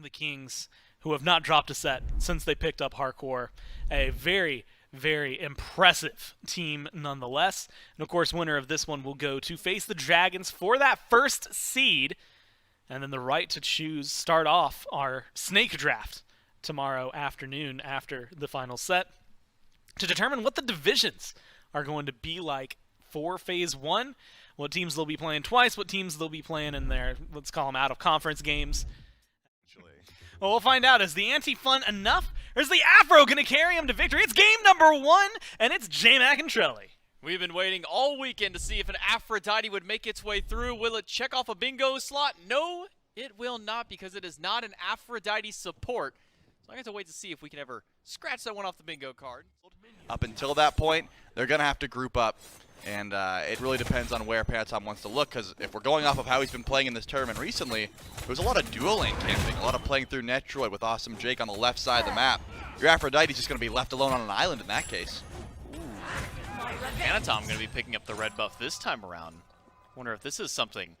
the Kings, who have not dropped a set since they picked up Hardcore. A very, very impressive team nonetheless. And of course, winner of this one will go to face the Dragons for that first seed, and then the right to start off our snake draft tomorrow afternoon after the final set to determine what the divisions are going to be like for Phase 1, what teams they'll be playing twice, what teams they'll be playing in their, let's call them out-of-conference games. Well, we'll find out. Is the ante fun enough, or is the Afro going to carry him to victory? It's game number 1, and it's J-Mac and Trelly. We've been waiting all weekend to see if an Aphrodite would make its way through. Will it check off a bingo slot? No, it will not, because it is not an Aphrodite support. So I have to wait to see if we can ever scratch that one off the bingo card. Up until that point, they're going to have to group up. And it really depends on where Panatom wants to look, because if we're going off of how he's been playing in this tournament recently, there was a lot of dual lane camping, a lot of playing through Netroid with Awesome Jake on the left side of the map. Your Aphrodite's just going to be left alone on an island in that case. Panatom going to be picking up the red buff this time around. Wonder if this is something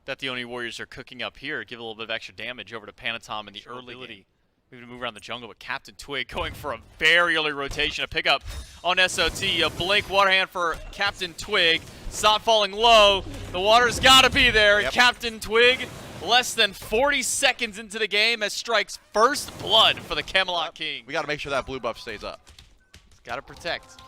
that the Oni Warriors are cooking up here. Give a little bit of extra damage over to Panatom in the early game. We're going to move around the jungle with Captain Twig going for a very early rotation. A pickup on SOT. A blink water hand for Captain Twig. Sot falling low. The water's got to be there. Yep. Captain Twig, less than 40 seconds into the game, as strikes first blood for the Camelot Kings. We got to make sure that blue buff stays up. Got to protect.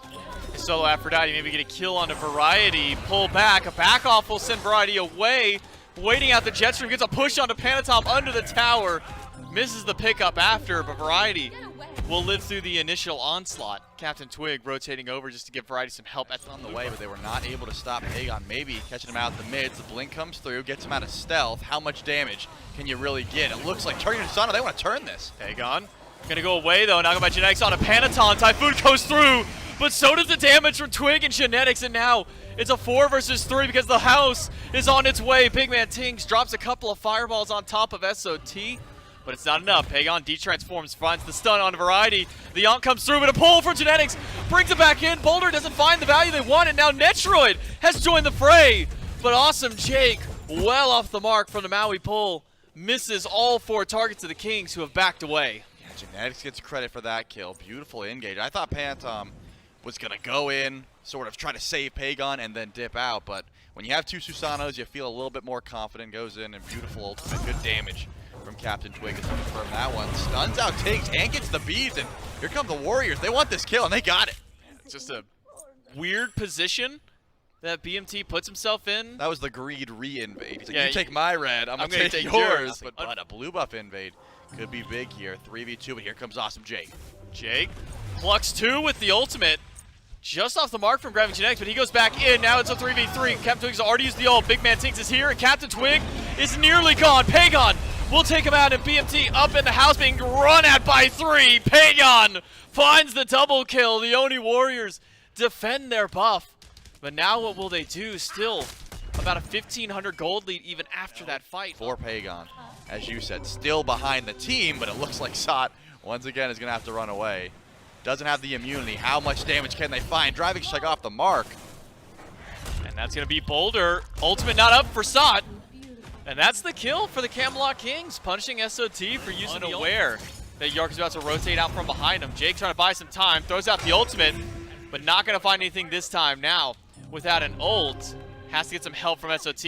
Solo Aphrodite maybe get a kill on a Variety. Pull back. A back off will send Variety away. Waiting out the jet stream. Gets a push onto Panatom under the tower. Misses the pickup after, but Variety will live through the initial onslaught. Captain Twig rotating over just to give Variety some help on the way, But they were not able to stop Pagon. Maybe catching him out the mids. The blink comes through, gets him out of stealth. How much damage can you really get? It looks like turning to Sana. They want to turn this. Pagon gonna go away though. Knocked by Genetics on a Panatom. Typhoon goes through, but so does the damage from Twig and Genetics, and now it's a 4 versus 3 because the house is on its way. Big Man Tings drops a couple of fireballs on top of SOT. But it's not enough. Pagon detransforms, finds the stun on Variety. The Yonk comes through, but a pull for Genetics brings it back in. Boulder doesn't find the value they want, and now Netroid has joined the fray. But Awesome Jake, well off the mark from the Maui pull, misses all 4 targets of the Kings, who have backed away. Yeah, Genetics gets credit for that kill. Beautiful engage. I thought Panatom was going to go in, sort of try to save Pagon and then dip out. But when you have 2 Susanos, you feel a little bit more confident. Goes in and beautiful ultimate. Good damage from Captain Twig to confirm that one. Stuns out Tiggs and gets the beads, and here come the Warriors. They want this kill, and they got it. It's just a weird position that BMT puts himself in. That was the greed re-invade. He's like, Yeah, you take my red, I'm gonna take yours. yours. But a blue buff invade could be big here. 3v2, but here comes Awesome Jake. Jake plucks 2 with the ultimate. Just off the mark from grabbing Genetics, but he goes back in. Now it's a 3v3. Captain Twig's already used the ult. Big Man Tinks is here, and Captain Twig is nearly gone. Pagon will take him out, and BMT up in the house being run at by 3. Pagon finds the double kill. The Oni Warriors defend their buff. But now what will they do? Still about a 1,500 gold lead even after that fight. For Pagon, as you said, still behind the team, but it looks like Sot once again is gonna have to run away. Doesn't have the immunity. How much damage can they find? Driving strike off the mark. And that's going to be Boulder. Ultimate not up for Sot. And that's the kill for the Camelot Kings, punishing SOT for using unaware that Yark is about to rotate out from behind him. Jake trying to buy some time, throws out the ultimate, but not going to find anything this time. Now, without an ult, has to get some help from SOT.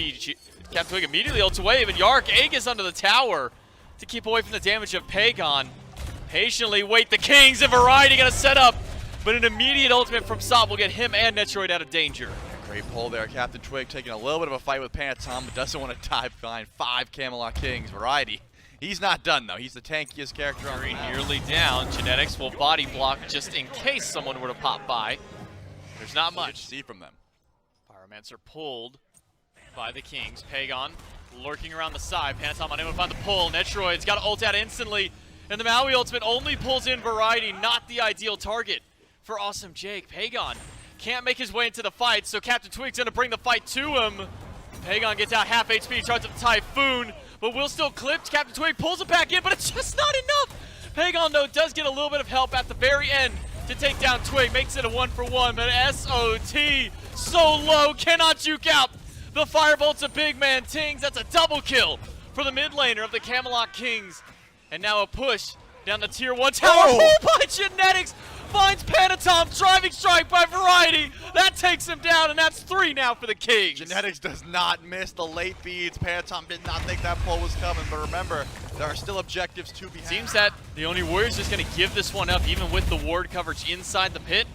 Captain Twig immediately ults away, but Yark Aegis under the tower to keep away from the damage of Pagon. Patiently wait the Kings, and Variety gonna set up, but an immediate ultimate from Sot will get him and Netroid out of danger. Great pull there. Captain Twig taking a little bit of a fight with Panatom, but doesn't want to dive behind 5 Camelot Kings. Variety, he's not done though. He's the tankiest character on the map. Nearly down. Genetics will body block just in case someone were to pop by. There's not much. Good to see from them. Pyromancer pulled by the Kings. Pagon lurking around the side. Panatom unable to find the pull. Netroid's got to ult out instantly. And the Maui ultimate only pulls in Variety, not the ideal target for Awesome Jake. Pagon can't make his way into the fight, so Captain Twig's gonna bring the fight to him. Pagon gets out half HP, charges up Typhoon, but will still clip. Captain Twig pulls it back in, but it's just not enough. Pagon, though, does get a little bit of help at the very end to take down Twig, makes it a 1-for-1, but SOT so low, cannot juke out the Firebolts of Big Man Tings. That's a double kill for the mid laner of the Camelot Kings. And now a push down the tier 1 tower. Oh! Pulled by Genetics. Finds Panatom. Driving strike by Variety. That takes him down, and that's 3 now for the Kings. Genetics does not miss the late beads. Panatom did not think that pull was coming, but remember, there are still objectives to be had. Seems that the Oni Warriors just going to give this one up, even with the ward coverage inside the pit.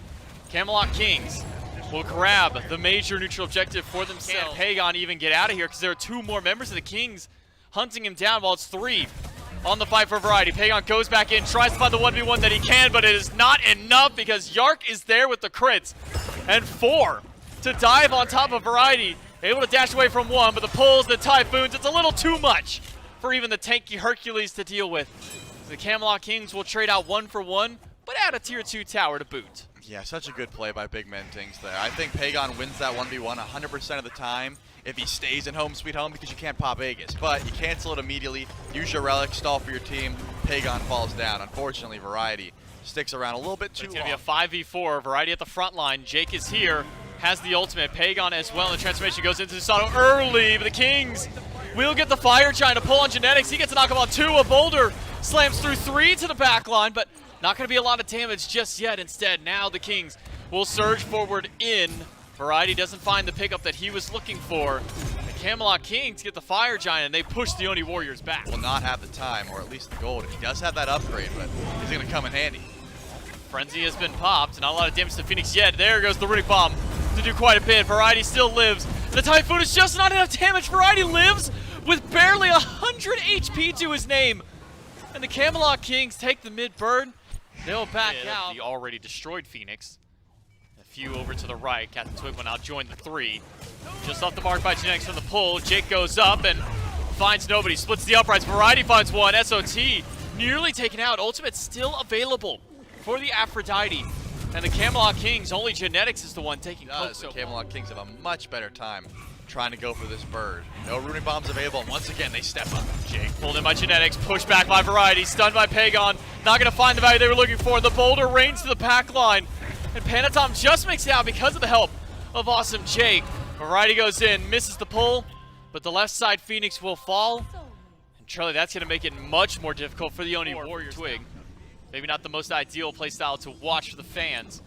Camelot Kings will grab the major neutral objective for themselves. Can Pagon even get out of here, because there are 2 more members of the Kings hunting him down, while it's 3 on the fight for Variety. Pagon goes back in, tries to find the 1v1 that he can, but it is not enough because Yark is there with the crits. And 4 to dive on top of Variety. Able to dash away from 1, but the pulls, the Typhoons, it's a little too much for even the tanky Hercules to deal with. The Camelot Kings will trade out 1 for 1, but add a tier 2 tower to boot. Yeah, such a good play by Big Man Tings there. I think Pagon wins that 1v1 100% of the time if he stays in home sweet home, because you can't pop Aegis. But you cancel it immediately, use your relic, stall for your team, Pagon falls down. Unfortunately, Variety sticks around a little bit too long. It's going to be a 5v4, Variety at the front line. Jake is here, has the ultimate. Pagon as well, and the transformation goes into Susanoo early, but the Kings will get the Fire Giant to pull on Genetics. He gets a knock on 2, a Boulder slams through 3 to the back line, but not going to be a lot of damage just yet. Instead, now the Kings will surge forward in. Variety doesn't find the pickup that he was looking for. The Camelot Kings get the Fire Giant, and they push the Oni Warriors back. Will not have the time, or at least the gold. He does have that upgrade, but he's going to come in handy. Frenzy has been popped. Not a lot of damage to Phoenix yet. There goes the Runic Bomb to do quite a bit. Variety still lives. The Typhoon is just not enough damage. Variety lives with barely 100 HP to his name. And the Camelot Kings take the mid-bird. They'll back out. The already destroyed Phoenix. A few over to the right. Captain Twig will now join the 3. Just off the mark by Genetics from the pull. Jake goes up and finds nobody. Splits the uprights. Variety finds 1. SOT nearly taken out. Ultimate still available for the Aphrodite. And the Camelot Kings, only Genetics is the one taking poke. The Camelot Kings have a much better time trying to go for this bird. No Runic Bombs available, and once again, they step up. Jake pulled in by Genetics, pushed back by Variety, stunned by Pagon. Not going to find the value they were looking for. The Boulder rains to the pack line, and Panatom just makes it out because of the help of Awesome Jake. Variety goes in, misses the pull, but the left side Phoenix will fall. And Charlie, that's going to make it much more difficult for the Oni Warriors. Twig. Maybe not the most ideal playstyle to watch for the fans,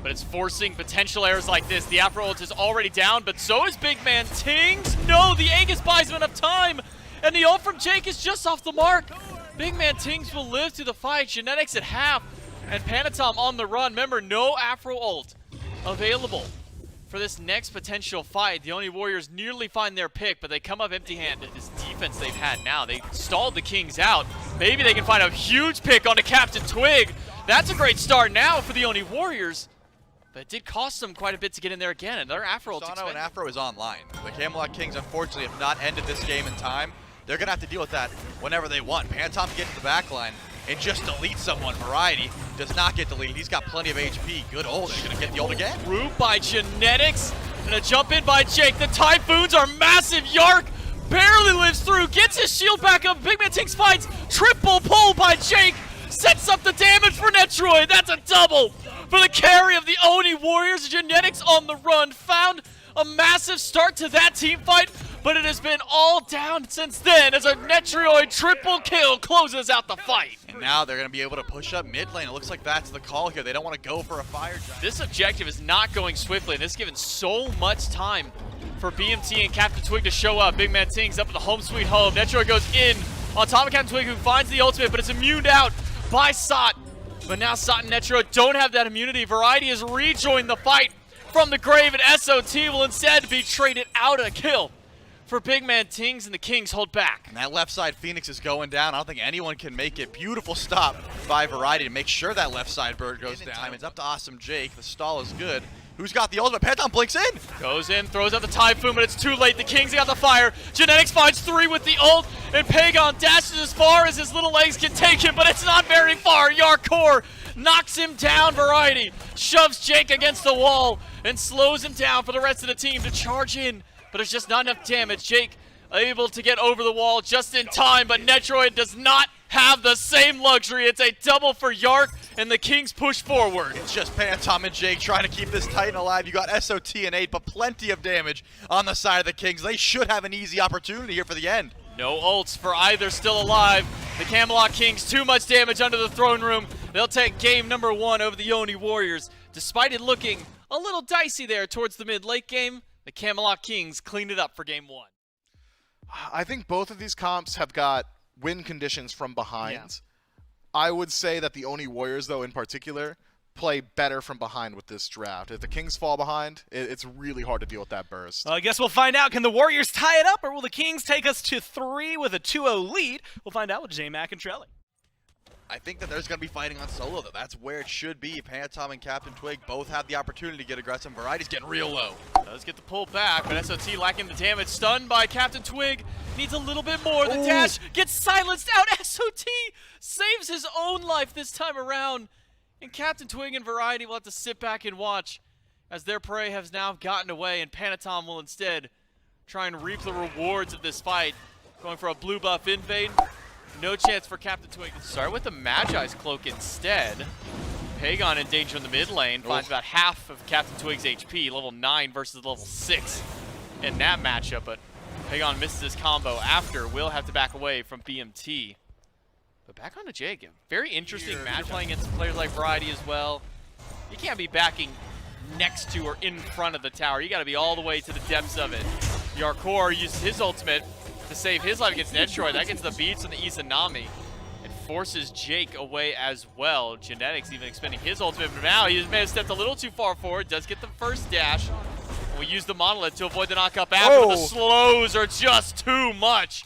but it's forcing potential errors like this. The Afro ult is already down, but so is Big Man Tings. No, the Aegis buys him enough time, and the ult from Jake is just off the mark. Big Man Tings will live through the fight. Genetics at half, and Panatom on the run. Remember, no Afro ult available for this next potential fight. The Oni Warriors nearly find their pick, but they come up empty-handed. This defense they've had now, they stalled the Kings out. Maybe they can find a huge pick onto Captain Twig. That's a great start now for the Oni Warriors. But it did cost them quite a bit to get in there again, and their Afro ult's Susanoo and Afro is online. The Camelot Kings, unfortunately, have not ended this game in time. They're going to have to deal with that whenever they want. Panatom can get to the back line and just delete someone. Variety does not get deleted. He's got plenty of HP. Good ult. He's going to get the ult again. Through by Genetics, and a jump in by Jake. The Typhoons are massive. Yark barely lives through, gets his shield back up. Big Man Tings fights. Triple pull by Jake. Sets up the damage for Netroid. That's a double for the carry of the Oni Warriors. Genetics on the run. Found a massive start to that team fight, but it has been all down since then as a Netroid triple kill closes out the fight. And now they're going to be able to push up mid lane. It looks like that's the call here. They don't want to go for a Fire Giant. This objective is not going swiftly, and this is given so much time for BMT and Captain Twig to show up. Big Man Tings up at the home sweet home. Netroid goes in on top of Captain Twig, who finds the ultimate, but it's immuned out by Sot. But now Sot and Netroid don't have that immunity. Variety has rejoined the fight from the grave, and SOT will instead be traded out a kill for Big Man Tings, and the Kings hold back. And that left side Phoenix is going down. I don't think anyone can make it. Beautiful stop by Variety to make sure that left side bird goes down. It's up to Awesome Jake. The stall is good. Who's got the ultimate? Panatom blinks in. Goes in, throws out the Typhoon, but it's too late. The Kings got the fire. Genetics finds 3 with the ult, and Pagon dashes as far as his little legs can take him, but it's not very far. Yarkor knocks him down. Variety shoves Jake against the wall and slows him down for the rest of the team to charge in, but it's just not enough damage. Jake able to get over the wall just in time, but Netroid does not have the same luxury. It's a double for Yark, and the Kings push forward. It's just Panatom and Jake trying to keep this Titan alive. You got SOT and 8, but plenty of damage on the side of the Kings. They should have an easy opportunity here for the end. No ults for either still alive. The Camelot Kings, too much damage under the throne room. They'll take game number 1 over the Oni Warriors. Despite it looking a little dicey there towards the mid-late game, the Camelot Kings cleaned it up for game 1. I think both of these comps have got win conditions from behind. Yeah. I would say that the Oni Warriors, though, in particular, play better from behind with this draft. If the Kings fall behind, it's really hard to deal with that burst. Well, I guess we'll find out. Can the Warriors tie it up, or will the Kings take us to 3 with a 2-0 lead? We'll find out with J-Mac and Trelly. I think that there's going to be fighting on solo, though. That's where it should be. Phantom and Captain Twig both have the opportunity to get aggressive. Variety's getting real low. Does get the pull back, but SOT lacking the damage. Stunned by Captain Twig. Needs a little bit more. The dash gets silenced out. SOT saves his own life this time around. And Captain Twig and Variety will have to sit back and watch as their prey has now gotten away, and Panatom will instead try and reap the rewards of this fight. Going for a blue buff invade. No chance for Captain Twig. Start with the Magi's Cloak instead. Pagon in danger in the mid lane. Finds about half of Captain Twig's HP. Level 9 versus level 6 in that matchup. But Pagon misses his combo after. Will have to back away from BMT. But back on to Jake. Very interesting match. Playing against players like Variety as well. You can't be backing next to or in front of the tower. You got to be all the way to the depths of it. Yarkor uses his ultimate to save his life against Netroid. That gets the beats on the Izanami. It forces Jake away as well. Genetics even expending his ultimate, but now he may have stepped a little too far forward. Does get the first dash. We use the Monolith to avoid the knockup after. The slows are just too much.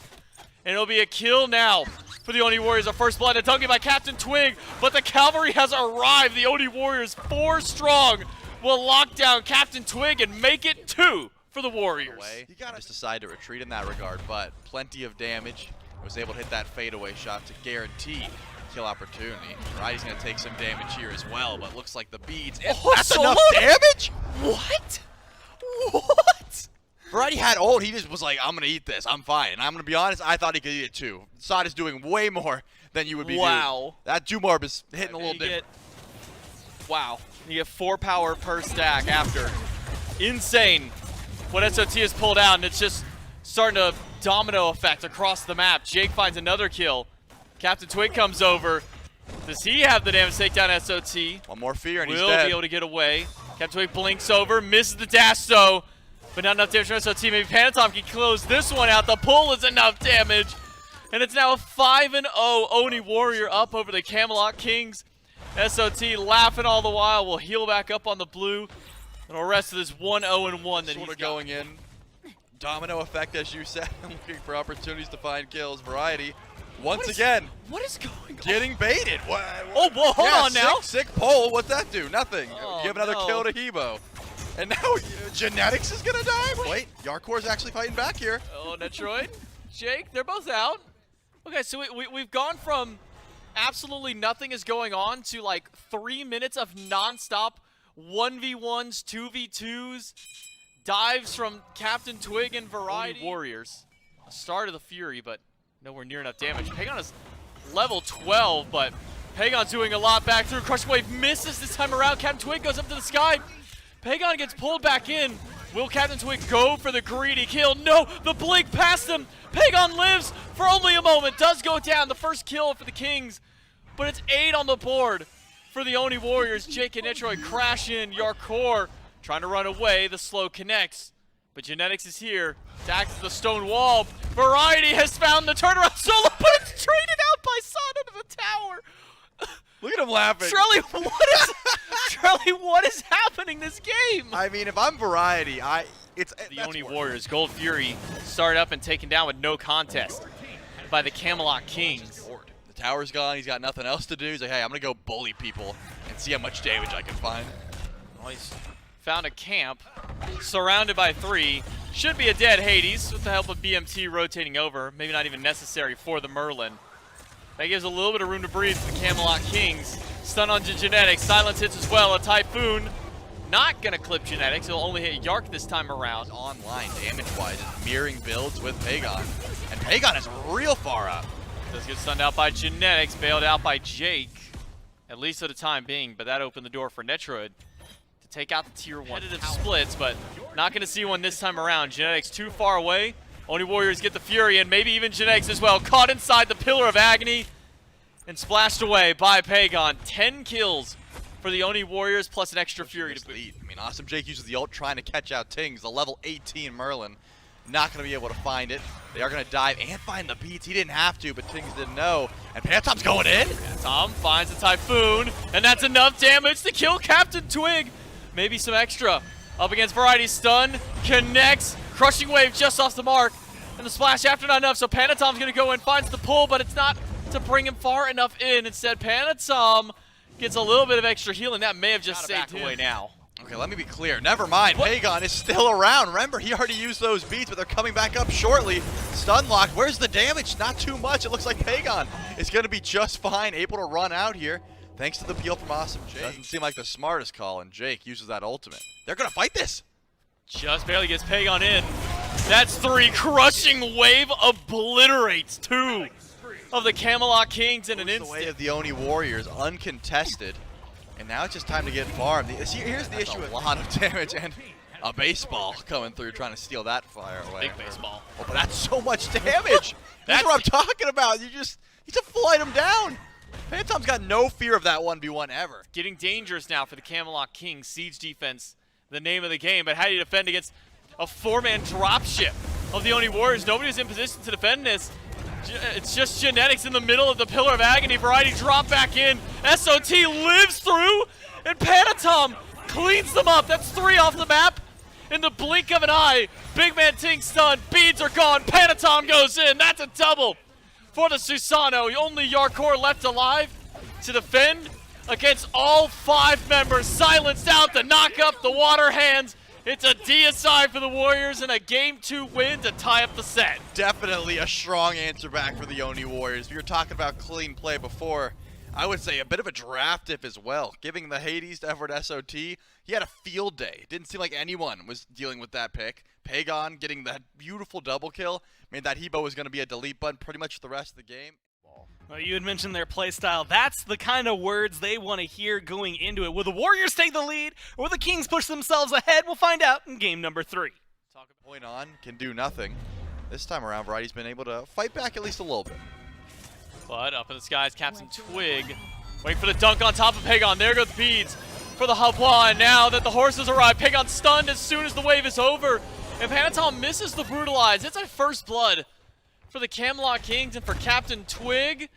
And it'll be a kill now for the Oni Warriors. A first blood, a dunking by Captain Twig, but the cavalry has arrived. The Oni Warriors, 4 strong, will lock down Captain Twig and make it 2 for the Warriors. You gotta just decide to retreat in that regard, but plenty of damage. Was able to hit that fadeaway shot to guarantee kill opportunity. Variety's gonna take some damage here as well, but looks like the beads. That's enough damage? What? What? Variety had ult. He just was like, I'm gonna eat this. I'm fine. And I'm gonna be honest, I thought he could eat it too. Sod is doing way more than you would be doing. Wow. That Jumorb is hitting a little different. Wow. You get 4 power per stack after. Insane what SOT has pulled out, and it's just starting to domino effect across the map. Jake finds another kill. Captain Twig comes over. Does he have the damage to take down SOT? One more fear and he's Will dead. be able to get away. Captain Twig blinks over, misses the dash though, but not enough damage from SOT. Maybe Panatom can close this one out. The pull is enough damage, and it's now a 5-0 Oni Warrior up over the Camelot Kings. SOT laughing all the while. Will heal back up on the blue. And the rest of this 1-0-1 that he's going in. Domino effect, as you said, looking for opportunities to find kills. Variety, once again, what is going on? getting baited. What? Oh, well, hold on now. Sick pull. What's that do? Nothing. Oh, Give another no. kill to Hebo. And now Genetics is going to die? Wait, Yarkor's actually fighting back here. Oh, Netroid, Jake, they're both out. Okay, so we've gone from absolutely nothing is going on to like 3 minutes of nonstop 1v1s, 2v2s, dives from Captain Twig and Variety. Warriors, a start of the Fury, but nowhere near enough damage. Pagon is level 12, but Pagon's doing a lot back through. Crushing Wave misses this time around. Captain Twig goes up to the sky. Pagon gets pulled back in. Will Captain Twig go for the greedy kill? No, the blink past him. Pagon lives for only a moment. Does go down. The first kill for the Kings, but it's 8 on the board for the Oni Warriors. Jake and Netroid crash in. Yarkor trying to run away. The slow connects, but Genetics is here to act as the stone wall. Variety has found the turnaround solo, but it's traded out by Son into the tower. Look at him laughing. Charlie, what is happening this game? I mean, if I'm Variety, The Oni Warriors, Gold Fury, started up and taken down with no contest by the Camelot Kings. The tower's gone. He's got nothing else to do. He's like, hey, I'm going to go bully people and see how much damage I can find. Well, he's found a camp, surrounded by 3. Should be a dead Hades with the help of BMT rotating over. Maybe not even necessary for the Merlin. That gives a little bit of room to breathe for the Camelot Kings. Stun on Genetics. Silence hits as well. A Typhoon. Not going to clip Genetics. It'll only hit Yark this time around. Online damage-wise, mirroring builds with Pagon. And Pagon is real far up. Does get stunned out by Genetics. Bailed out by Jake. At least for the time being. But that opened the door for Netroid to take out the tier 1 competitive splits. But not going to see one this time around. Genetics too far away. Oni Warriors get the Fury and maybe even Genetics as well. Caught inside the Pillar of Agony and splashed away by Pagon. 10 kills for the Oni Warriors plus an extra Fury to boot. I mean, Awesome Jake uses the ult trying to catch out Tings. The level 18 Merlin. Not going to be able to find it. They are going to dive and find the beats. He didn't have to, but Tings didn't know. And Pantom's going in. Tom finds a Typhoon, and that's enough damage to kill Captain Twig. Maybe some extra. Up against Variety, stun, connects, crushing wave just off the mark, and the splash after not enough, so Panatom's gonna go in, finds the pull, but it's not to bring him far enough in. Instead, Panatom gets a little bit of extra healing. That may have just saved him. Away now. Okay, let me be clear. Never mind. Pagon is still around. Remember, he already used those beats, but they're coming back up shortly. Stun lock. Where's the damage? Not too much. It looks like Pagon is going to be just fine, able to run out here. Thanks to the peel from Awesome Jake. Doesn't seem like the smartest call, and Jake uses that ultimate. They're going to fight this. Just barely gets Pagon in. That's 3. Crushing wave obliterates 2 of the Camelot Kings in an instant. The way of the Oni Warriors, uncontested. And now it's just time to get farmed. Here's the issue: a lot of damage and a baseball coming through, trying to steal that fire away. Big baseball. Oh, but that's so much damage. That's what I'm talking about. You need to full item down. Phantom's got no fear of that 1v1 ever. Getting dangerous now for the Camelot Kings. Siege defense, the name of the game. But how do you defend against a 4-man dropship of the Oni Warriors? Nobody's in position to defend this. It's just Genetics in the middle of the Pillar of Agony. Variety drop back in. SOT lives through, and Panatom cleans them up. That's 3 off the map in the blink of an eye. Big man Ting stun. Beads are gone. Panatom goes in. That's a double for the Susano. Only Yarkor left alive to defend against all 5 members. Silenced out to knock up the water hands. It's a DSI for the Warriors and a Game 2 win to tie up the set. Definitely a strong answer back for the Oni Warriors. We were talking about clean play before. I would say a bit of a draft dip as well. Giving the Hades to Everett SOT, he had a field day. It didn't seem like anyone was dealing with that pick. Pagon getting that beautiful double kill made that Hebo was going to be a delete button pretty much the rest of the game. Well, you had mentioned their playstyle. That's the kind of words they want to hear going into it. Will the Warriors take the lead, or will the Kings push themselves ahead? We'll find out in game number 3. Point on, can do nothing. This time around, Variety's been able to fight back at least a little bit. But up in the skies, Captain Twig. Wait for the dunk on top of Pagon. There go the beads for the Hubwa. And now that the horses arrive, Pagon stunned as soon as the wave is over. And Panatom misses the brutalize. It's a first blood for the Camelot Kings and for Captain Twig.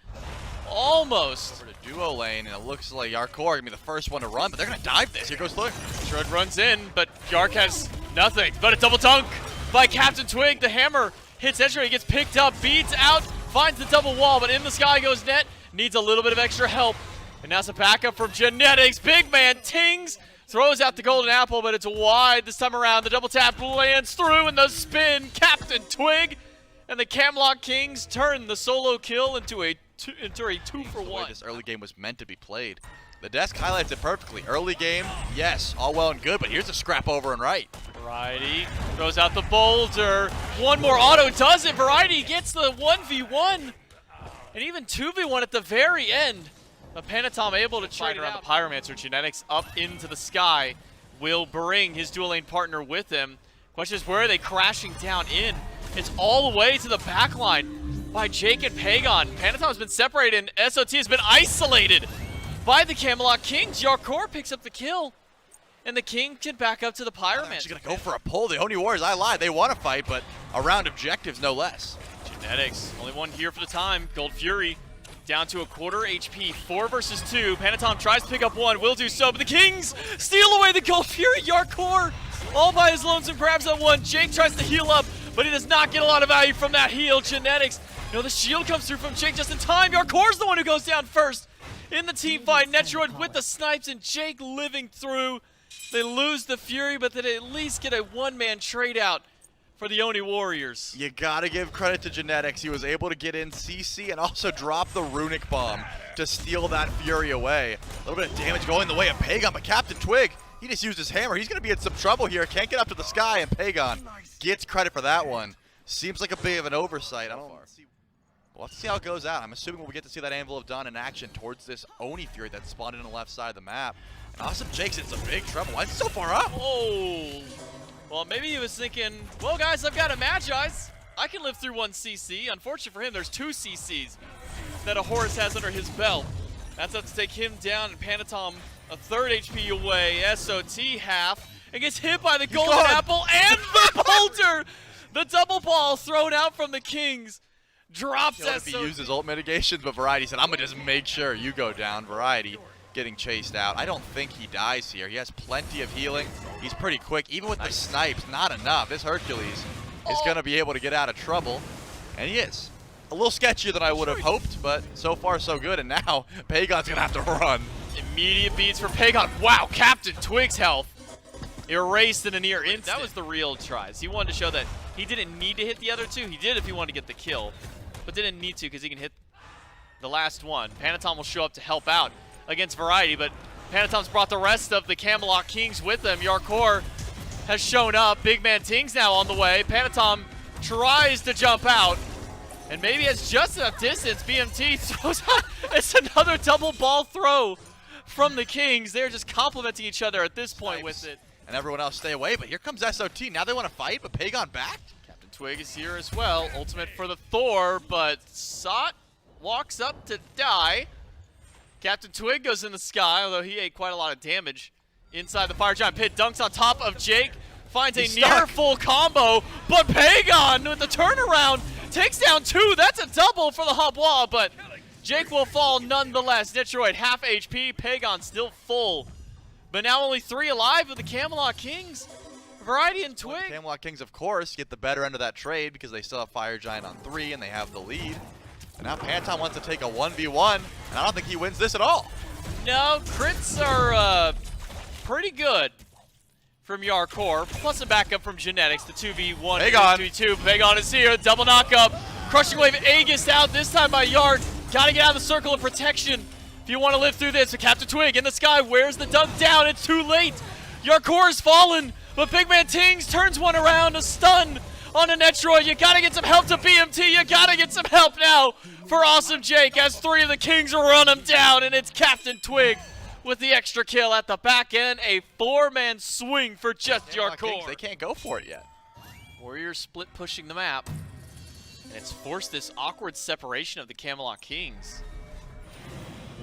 Almost. Over to duo lane, and it looks like Yarkor gonna be the first one to run, but they're gonna dive this. Here goes Look. Shrud runs in, but Yark has nothing. But a double dunk by Captain Twig. The hammer hits Edger. He gets picked up, beats out, finds the double wall, but in the sky goes Net. Needs a little bit of extra help. And now some backup from Genetics. Big man Tings throws out the golden apple, but it's wide this time around. The double tap lands through, and the spin. Captain Twig and the Camelot Kings turn the solo kill into a 2-for-1. This early game was meant to be played. The desk highlights it perfectly. Early game, yes, all well and good, but here's a scrap over and right. Variety throws out the boulder. One more auto does it. Variety gets the 1v1 and even 2v1 at the very end. But Panatom able to trade around the Pyromancer. Genetics up into the sky will bring his dual lane partner with him. Question is, where are they crashing down in? It's all the way to the back line by Jake and Pagon. Panatom has been separated and SOT has been isolated by the Camelot Kings. Yarkor picks up the kill, and the King can back up to the Pyromancer. She's gonna go for a pull. The Oni Warriors, I lied, they want to fight, but around objectives no less. Genetics, only one here for the time. Gold Fury down to a quarter HP, 4 versus 2. Panatom tries to pick up one, will do so, but the Kings steal away the Gold Fury. Yarkor all by his lonesome grabs that one. Jake tries to heal up, but he does not get a lot of value from that heal. Genetics, the shield comes through from Jake just in time. Yarkor's the one who goes down first in the team fight. Netroid with the snipes and Jake living through. They lose the Fury, but they at least get a one-man trade out for the Oni Warriors. You gotta give credit to Genetics. He was able to get in CC and also drop the Runic Bomb to steal that Fury away. A little bit of damage going the way of Pagon, but Captain Twig, he just used his hammer. He's gonna be in some trouble here. Can't get up to the sky, and Pagon gets credit for that one. Seems like a bit of an oversight. We'll have to see how it goes out. I'm assuming we'll get to see that Anvil of Dawn in action towards this Oni Fury that spawned in the left side of the map. And Awesome Jake's in some big trouble. Why is it so far up? Oh, well, maybe he was thinking, well, guys, I've got a Magi's. I can live through 1 CC. Unfortunately for him, there's 2 CCs that a Horus has under his belt. That's enough to take him down, and Panatom a 3rd HP away. SOT half, and gets hit by the golden apple and the boulder. The double ball thrown out from the Kings. Drops If he used his ult mitigations, but Variety said, I'm going to just make sure you go down. Variety getting chased out. I don't think he dies here. He has plenty of healing. He's pretty quick. Even with the snipes, not enough. This Hercules is going to be able to get out of trouble, and he is. A little sketchier than I would have hoped, but so far so good, and now Pagon's going to have to run. Immediate beats for Pagon. Wow, Captain Twig's health erased in a near instant. That was the real tries. He wanted to show that he didn't need to hit the other 2. He did if he wanted to get the kill, but didn't need to because he can hit the last one. Panatom will show up to help out against Variety, but Panatom's brought the rest of the Camelot Kings with him. Yarkor has shown up. Big Man Ting's now on the way. Panatom tries to jump out, and maybe has just enough distance. BMT throws out. It's another double ball throw from the Kings. They're just complimenting each other at this point with it. And everyone else stay away, but here comes SOT. Now they want to fight, but Pagon back? Captain Twig is here as well. Ultimate for the Thor, but Sot walks up to die. Captain Twig goes in the sky, although he ate quite a lot of damage inside the Fire Giant pit. Dunks on top of Jake. Finds a near full combo, but Pagon with the turnaround takes down 2. That's a double for the Habwa, but Jake will fall nonetheless. Detroit half HP, Pagon still full. But now only 3 alive with the Camelot Kings. Variety and Twig. The Camelot Kings, of course, get the better end of that trade because they still have Fire Giant on 3 and they have the lead. And now Panatom wants to take a 1v1, and I don't think he wins this at all. No, crits are pretty good from Yarkor, plus a backup from Genetics, the 2v1, Pagon. 2v2. Pagon is here, double knockup. Crushing Wave Aegis out, this time by Yark. Gotta get out of the circle of protection if you want to live through this. So Captain Twig in the sky, where's the dunk down? It's too late. Yarkor has fallen, but Big Man Tings turns one around, a stun on a Netroid. You gotta get some help to BMT. You gotta get some help now for Awesome Jake as 3 of the Kings run him down, and it's Captain Twig with the extra kill at the back end. A 4-man swing for just Yarkor. They can't go for it yet. Warriors split pushing the map, and it's forced this awkward separation of the Camelot Kings.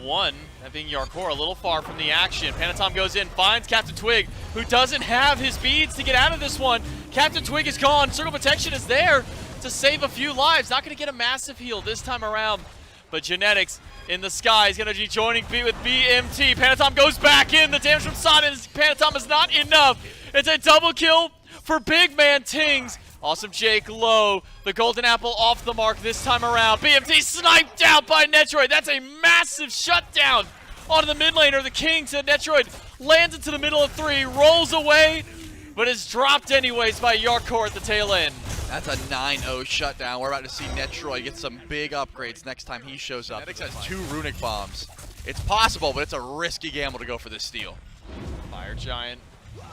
One, that being Yarkor, a little far from the action. Panatom goes in, finds Captain Twig, who doesn't have his beads to get out of this one. Captain Twig is gone. Circle protection is there to save a few lives. Not going to get a massive heal this time around, but Genetics in the sky is going to be joining with BMT. Panatom goes back in. The damage from Sonic Panatom is not enough. It's a double kill for Big Man Tings. Awesome Jake low. The golden apple off the mark this time around. BMT sniped out by Netroid. That's a massive shutdown onto the mid laner. The King to Netroid lands into the middle of 3, rolls away, but is dropped anyways by Yarkor at the tail end. That's a 9-0 shutdown. We're about to see Netroid get some big upgrades next time he shows up. Genetics has 2 runic bombs. It's possible, but it's a risky gamble to go for this steal. Fire Giant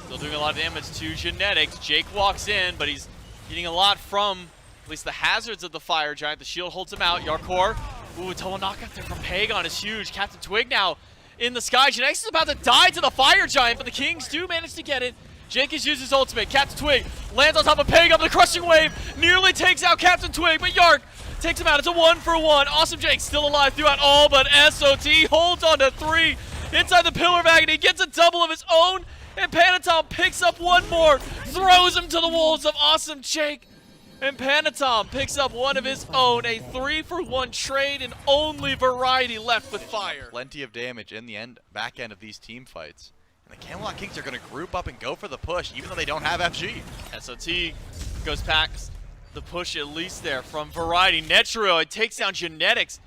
still doing a lot of damage to Genetics. Jake walks in, but he's getting a lot from at least the hazards of the Fire Giant. The shield holds him out. Yarkor, ooh, double knockout there from Pagon is huge. Captain Twig now in the sky. Genetics is about to die to the Fire Giant, but the Kings do manage to get it. Jake has used his ultimate. Captain Twig lands on top of Pagon. The crushing wave nearly takes out Captain Twig, but Yark takes him out. It's a 1-for-1. Awesome Jake still alive throughout all, but SOT holds on to 3 inside the Pillar of Agony. Gets a double of his own, and Panatom picks up 1 more. Throws him to the wolves of Awesome Jake. And Panatom picks up 1 of his own. A 3-for-1 trade, and only Variety left with fire. Plenty of damage in the back end of these team fights. And the Camelot Kings are going to group up and go for the push, even though they don't have FG. SOT goes past the push at least there from Variety. Netroid takes down Genetics,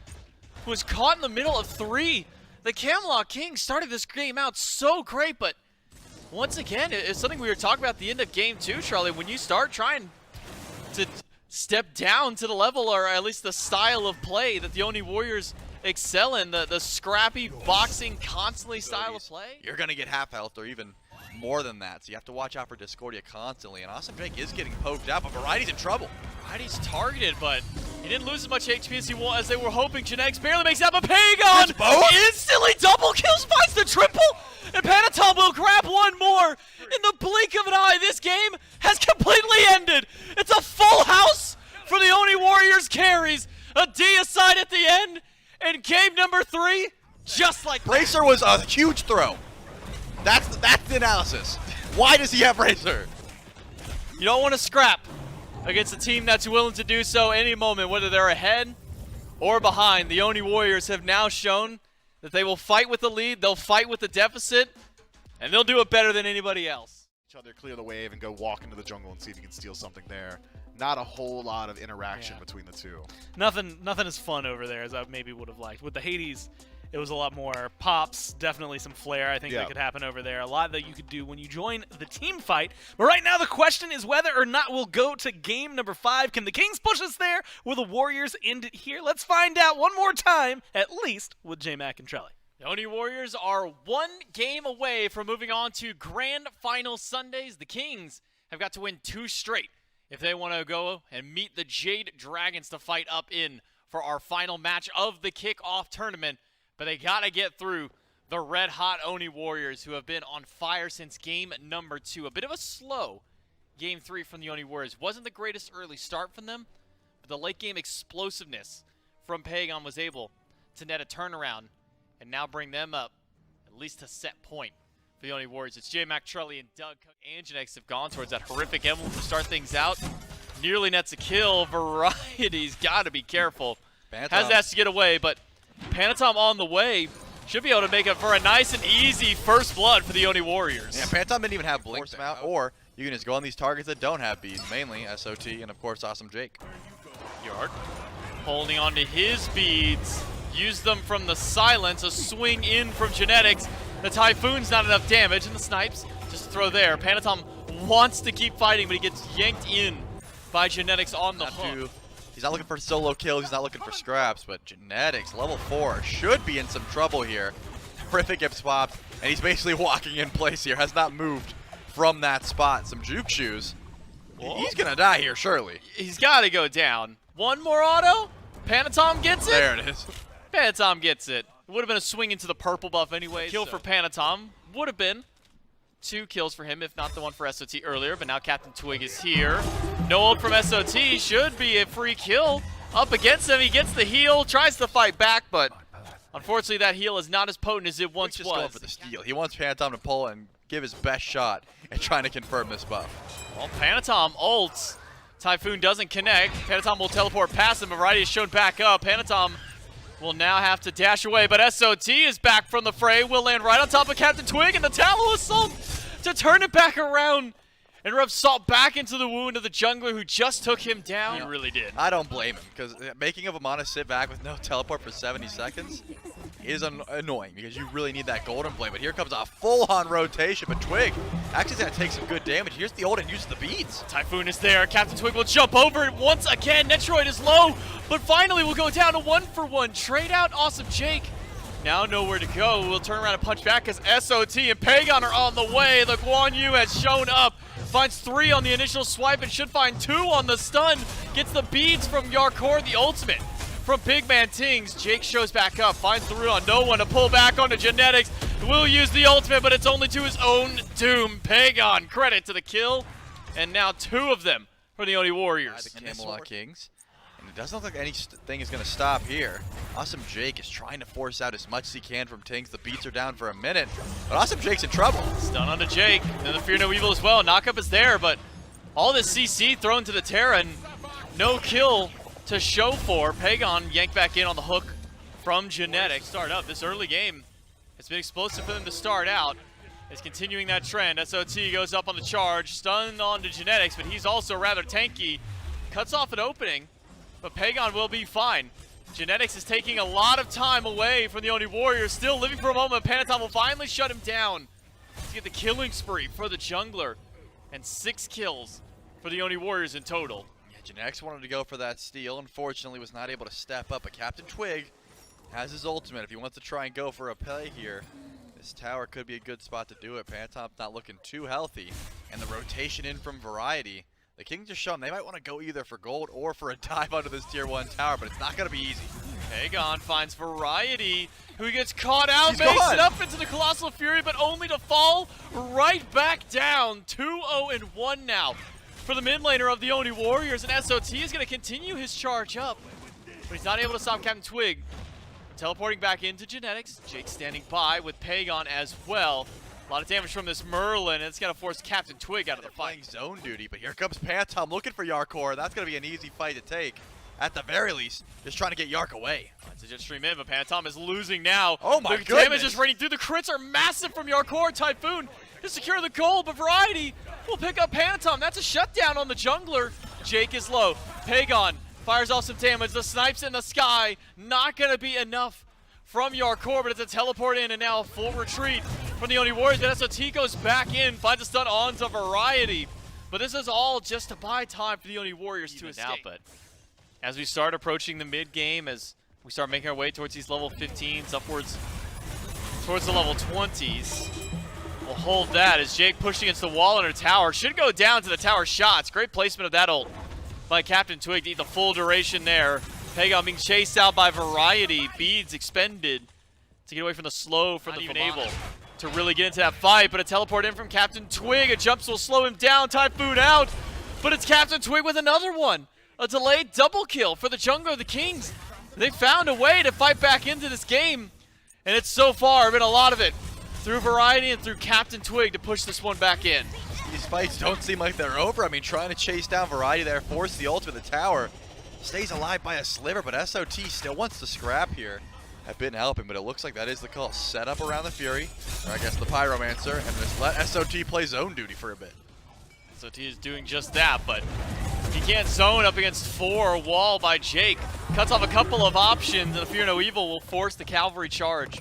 who was caught in the middle of 3. The Camelot Kings started this game out so great, but once again, it's something we were talking about at the end of game 2, Charlie. When you start trying to step down to the level, or at least the style of play that the Oni Warriors excel in, the scrappy, boxing, constantly style of play, you're going to get half health or even more than that. So you have to watch out for Discordia constantly. And Awesome Jake is getting poked out, but Variety's in trouble. Variety's targeted, but he didn't lose as much HP as they were hoping. Genetics barely makes it out, but Pagon instantly double kills, finds the triple, and Panatom will grab 1 more. In the blink of an eye, this game has completely ended. It's a full house for the Oni Warriors carries a D aside at the end, and game number 3, just like Bracer was a huge throw. That's the analysis. Why does he have Bracer? You don't want to scrap against a team that's willing to do so any moment, whether they're ahead or behind. The Oni Warriors have now shown that they will fight with the lead, they'll fight with the deficit, and they'll do it better than anybody else. Each other, clear the wave, and go walk into the jungle and see if you can steal something there. Not a whole lot of interaction between the two. Nothing as fun over there as I maybe would have liked. With the Hades, it was a lot more pops, definitely some flair I think that could happen over there. A lot that you could do when you join the team fight. But right now the question is whether or not we'll go to game number 5. Can the Kings push us there? Will the Warriors end it here? Let's find out one more time, at least with J-Mac and Trelly. The Oni Warriors are 1 game away from moving on to Grand Final Sundays. The Kings have got to win 2 straight if they want to go and meet the Jade Dragons to fight up in for our final match of the Kickoff tournament. But they got to get through the red-hot Oni Warriors, who have been on fire since game number 2. A bit of a slow game 3 from the Oni Warriors. Wasn't the greatest early start from them, but the late-game explosiveness from Pagan was able to net a turnaround and now bring them up at least to set point for the Oni Warriors. It's J-Mac, Trelly, and Doug. Angenex have gone towards that horrific emblem to start things out. Nearly nets a kill. Variety's got to be careful. Has asked to get away, but Panatom on the way should be able to make it for a nice and easy first blood for the Oni Warriors. Yeah, Panatom didn't even have Blink out, or you can just go on these targets that don't have beads, mainly SOT and, of course, Awesome Jake. Yard holding on to his beads. Use them from the silence. A swing in from Genetics. The Typhoon's not enough damage, and the snipes just throw there. Panatom wants to keep fighting, but he gets yanked in by Genetics on the hook. He's not looking for solo kills, he's not looking for scraps, but Genetics, level 4, should be in some trouble here. Horrific gets swapped, and he's basically walking in place here, has not moved from that spot. Some juke shoes. He's gonna die here, surely. He's gotta go down. One more auto? Panatom gets it? There it is. Panatom gets it. It would have been a swing into the purple buff anyway. Kill for Panatom. Would have been 2 kills for him, if not the one for SOT earlier, but now Captain Twig is here. No ult from SOT, should be a free kill. Up against him, he gets the heal, tries to fight back, but unfortunately that heal is not as potent as it once was. Just going for the steal. He wants Panatom to pull and give his best shot at trying to confirm this buff. Well, Panatom ults. Typhoon doesn't connect. Panatom will teleport past him. Variety is shown back up. Panatom will now have to dash away, but SOT is back from the fray. Will land right on top of Captain Twig, and the Tallow Assault to turn it back around and rub salt back into the wound of the jungler who just took him down. He really did. I don't blame him, because making of a Mana sit back with no teleport for 70 seconds is annoying, because you really need that golden play. But here comes a full-on rotation, but Twig actually is going to take some good damage. Here's the ult and uses the beads. Typhoon is there. Captain Twig will jump over it once again. Netroid is low, but finally we'll go down to 1-for-1. Trade out Awesome Jake. Now nowhere to go. We'll turn around and punch back as SOT and Pagan are on the way. The Guan Yu has shown up. Finds 3 on the initial swipe and should find 2 on the stun. Gets the beads from Yarkor, the ultimate from Big Man Tings. Jake shows back up, finds the root on no one to pull back onto Genetics. Will use the ultimate, but it's only to his own doom. Pagan, credit to the kill. And now 2 of them for the Oni Warriors. The Camelot Kings. And it doesn't look like anything is going to stop here. Awesome Jake is trying to force out as much as he can from Tings. The beats are down for a minute, but Awesome Jake's in trouble. Stun onto Jake, and the Fear No Evil as well. Knockup is there, but all this CC thrown to the Terra and no kill to show for. Pagan yanked back in on the hook from Genetics. Start up this early game. It's been explosive for them to start out. It's continuing that trend. SOT goes up on the charge, stun onto Genetics, but he's also rather tanky. Cuts off an opening, but Pagan will be fine. Genetics is taking a lot of time away from the Oni Warriors, still living for a moment. Panatom will finally shut him down to get the killing spree for the jungler, and 6 kills for the Oni Warriors in total. Yeah, Genetics wanted to go for that steal, unfortunately was not able to step up, but Captain Twig has his ultimate. If he wants to try and go for a play here, this tower could be a good spot to do it. Panatom's not looking too healthy, and the rotation in from Variety. The Kings just shown they might want to go either for gold or for a dive under this tier 1 tower, but it's not going to be easy. Pagan finds Variety, who gets caught out, He's makes gone. it up into the Colossal Fury, but only to fall right back down. 2-0-1 now for the mid laner of the Oni Warriors, and SOT is going to continue his charge up, but he's not able to stop Captain Twig. Teleporting back into Genetics. Jake standing by with Pagon as well. A lot of damage from this Merlin, and it's going to force Captain Twig out of the Playing fight. zone duty, but here comes Pantom looking for Yarkor. That's going to be an easy fight to take. At the very least, just trying to get Yark away. Finds a jet stream in, but Pantom is losing now. Oh my the goodness. damage is raining through. The crits are massive from Yarkor. Typhoon to secure the goal, but Variety will pick up Pantom. That's a shutdown on the jungler. Jake is low. Pagon fires off some damage. The snipes in the sky. Not going to be enough from Yarkor, but it's a teleport in and now a full retreat from the Oni Warriors. But SOT goes back in, finds a stun onto Variety. But this is all just to buy time for the Oni Warriors to escape. But as we start approaching the mid game, as we start making our way towards these level 15s, upwards towards the level 20s, we'll hold that as Jake pushing against the wall under tower. Should go down to the tower shots. Great placement of that ult by Captain Twig to eat the full duration there. Pagon being chased out by Variety. Beads expended to get away from the slow, from not even able to really get into that fight, but a teleport in from Captain Twig. A jumps will slow him down. Typhoon out, but it's Captain Twig with another one. A delayed double kill for the jungler of the Kings. They found a way to fight back into this game, and it's so far been a lot of it through Variety and through Captain Twig to push this one back in. These fights don't seem like they're over. I mean, trying to chase down Variety there, force the ultimate the tower. Stays alive by a sliver, but SOT still wants to scrap here. Have been helping, but it looks like that is the call. Set up around the Fury, or I guess the Pyromancer, and just let SOT play zone duty for a bit. SOT is doing just that, but he can't zone up against 4 wall by Jake. Cuts off a couple of options, and the Fear No Evil will force the cavalry charge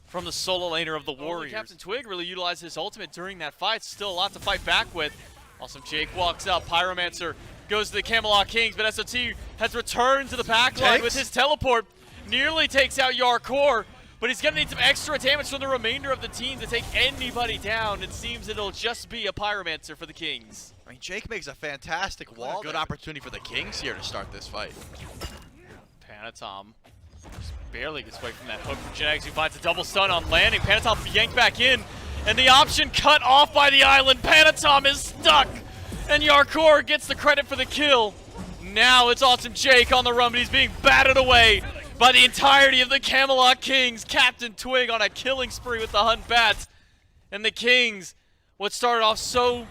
from the solo laner of the Warriors. Captain Twig really utilized his ultimate during that fight. Still a lot to fight back with. Also, Jake walks up. Pyromancer goes to the Camelot Kings, but SOT has returned to the backline with his teleport. Nearly takes out Yarkor, but he's going to need some extra damage from the remainder of the team to take anybody down. It seems it'll just be a Pyromancer for the Kings. I mean, Jake makes a fantastic wall. Good opportunity for the Kings here to start this fight. Panatom just barely gets away from that hook from Genetics, who finds a double stun on landing. Panatom yanked back in, and the option cut off by the island. Panatom is stuck, and Yarkor gets the credit for the kill. Now it's Awesome Jake on the run, but he's being batted away by the entirety of the Camelot Kings. Captain Twig on a killing spree with the Hunt Bats. And the Kings, what started off so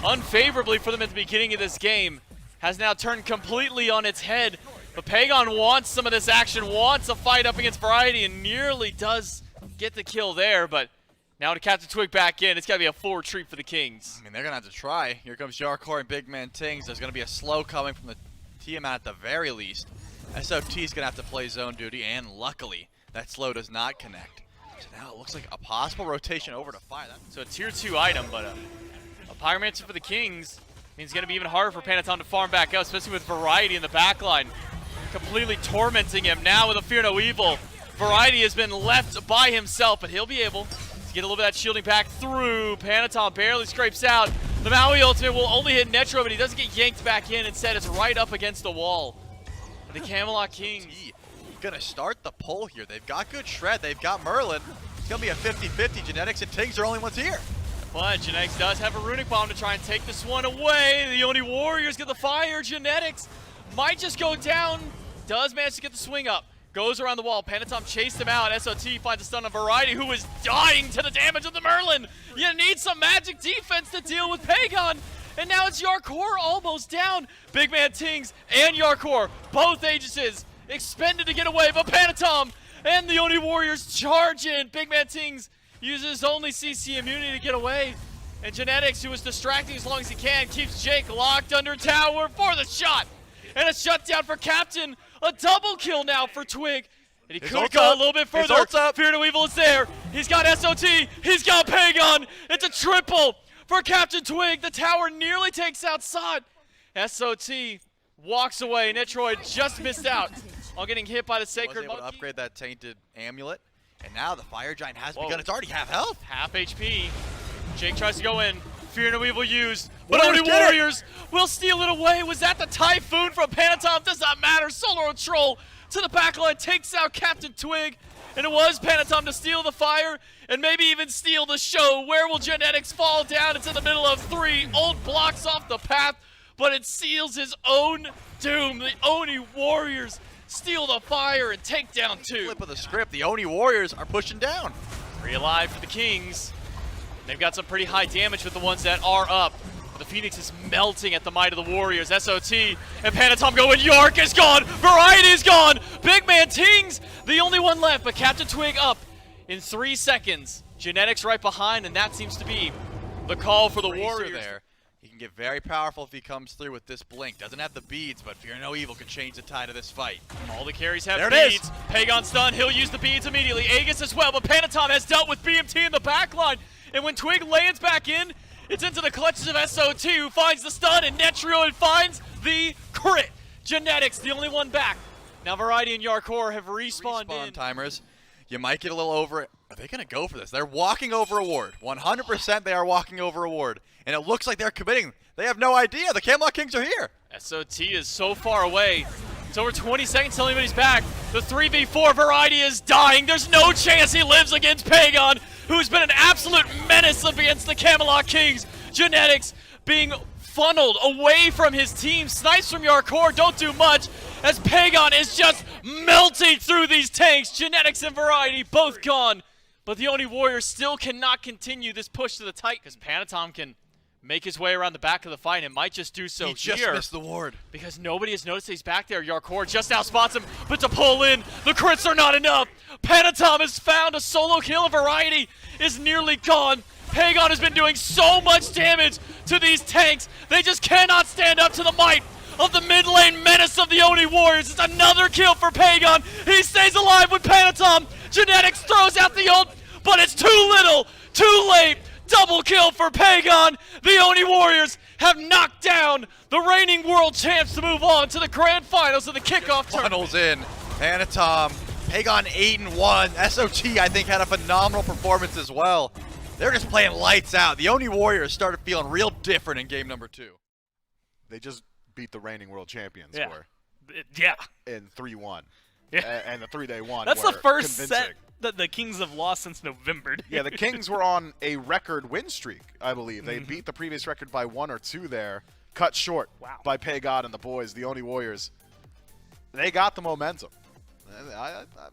unfavorably for them at the beginning of this game, has now turned completely on its head. But Pagon wants some of this action, wants a fight up against Variety, and nearly does get the kill there. But now to Captain Twig back in, it's got to be a full retreat for the Kings. I mean, they're going to have to try. Here comes Yarkor and Big Man Tings. There's going to be a slow coming from the Tiamat at the very least. SOT is going to have to play zone duty, and luckily, that slow does not connect. So now it looks like a possible rotation over to fire. So a tier 2 item, but a Pyromancer for the Kings means it's going to be even harder for Panatom to farm back out, especially with Variety in the backline, completely tormenting him. Now with a Fear No Evil, Variety has been left by himself, but he'll be able to get a little bit of that shielding back through. Panatom barely scrapes out. The Maui ultimate will only hit Netro, but he doesn't get yanked back in. Instead, it's right up against the wall. The Camelot Kings gonna start the pull here. They've got good shred. They've got Merlin. It's gonna be a 50-50. Genetics and Tings are only ones here. But Genetics does have a Runic Bomb to try and take this one away. The Oni Warriors get the fire. Genetics might just go down. Does manage to get the swing up. Goes around the wall. Panatom chased him out. SOT finds a stun on Variety, who is dying to the damage of the Merlin. You need some magic defense to deal with Pagon. And now it's Yarkor almost down. Big Man Tings and Yarkor, both Aegises expended to get away, but Panatom and the Oni Warriors charge in. Big Man Tings uses only CC immunity to get away. And Genetics, who is distracting as long as he can, keeps Jake locked under tower for the shot. And a shutdown for Captain. A double kill now for Twig. And he could go a little bit further. Fear No Evil is there. He's got SOT. He's got Pagon. It's a triple for Captain Twig. The tower nearly takes out Sod. SOT walks away. Netroid just missed out on getting hit by the Sacred Was able to Monkey. upgrade that Tainted Amulet. And now the Fire Giant has begun. It's already half health. Half HP. Jake tries to go in. Fear No Evil used. But Warriors Oni get it. Warriors will steal it away. Was that the Typhoon from Panatom? Does not matter. Solar Troll to the backline takes out Captain Twig. And it was Panatom to steal the fire and maybe even steal the show. Where will Genetics fall down? It's in the middle of 3. Ult blocks off the path, but it seals his own doom. The Oni Warriors steal the fire and take down 2. Flip of the script, the Oni Warriors are pushing down. 3 alive for the Kings. They've got some pretty high damage with the ones that are up. The Phoenix is melting at the might of the Warriors. SOT and Panatom go, and Yark is gone. Variety is gone. Big man Tings, the only one left, but Captain Twig up in 3 seconds. Genetics right behind, and that seems to be the call for the Warriors. There. He can get very powerful if he comes through with this blink. Doesn't have the beads, but Fear No Evil could change the tide of this fight. All the carries have There it beads. is. Pagon stun, he'll use the beads immediately. Aegis as well, but Panatom has dealt with BMT in the backline. And when Twig lands back in, it's into the clutches of SOT, who finds the stun, and Netrioid finds the crit. Genetics, the only one back. Now Variety and Yarkor have respawned in. Timers. You might get a little over it. Are they going to go for this? They're walking over a ward. 100% they are walking over a ward. And it looks like they're committing. They have no idea. The Camelot Kings are here. SOT is so far away. It's over 20 seconds till anybody's back. The 3v4 Variety is dying. There's no chance he lives against Pagon, who's been an absolute menace against the Camelot Kings. Genetics being funneled away from his team. Snipes from Yarkor don't do much, as Pagon is just melting through these tanks. Genetics and Variety both gone. But the Oni Warriors still cannot continue this push to the tight, because Panatom can make his way around the back of the fight and might just do so He just missed the ward. because nobody has noticed he's back there. Yarkor just now spots him, but to pull in, the crits are not enough. Panatom has found a solo kill. Variety is nearly gone. Pagon has been doing so much damage to these tanks. They just cannot stand up to the might of the mid lane menace of the Oni Warriors. It's another kill for Pagon. He stays alive with Panatom. Genetics throws out the ult, but it's too little, too late. Double kill for Pagon. The Oni Warriors have knocked down the reigning world champs to move on to the grand finals of the kickoff tournament. Funnels in. Panatom. Pagon 8-1. SOT, I think, had a phenomenal performance as well. They're just playing lights out. The Oni Warriors started feeling real different in game number 2. They just beat the reigning world champions Yeah. were Yeah. in 3-1. Yeah. And the 3-day one. That's the were first convincing. set that the Kings have lost since November. Dude. Yeah, the Kings were on a record win streak, I believe. They beat the previous record by 1 or 2 there, cut short by Pagon and the boys, the Oni Warriors. They got the momentum.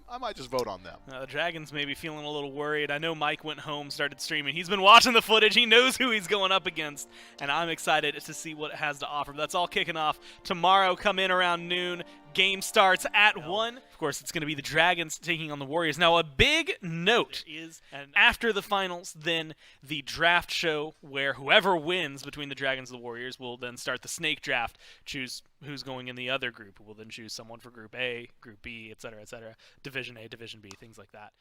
I might just vote on them. The Dragons may be feeling a little worried. I know Mike went home, started streaming. He's been watching the footage. He knows who he's going up against, and I'm excited to see what it has to offer. But that's all kicking off tomorrow. Come in around noon. Game starts at 1. Of course, it's going to be the Dragons taking on the Warriors. Now, a big note is after the finals, then the draft show where whoever wins between the Dragons and the Warriors will then start the snake draft, choose who's going in the other group. We'll then choose someone for Group A, Group B, etc., etc., Division A, Division B, things like that.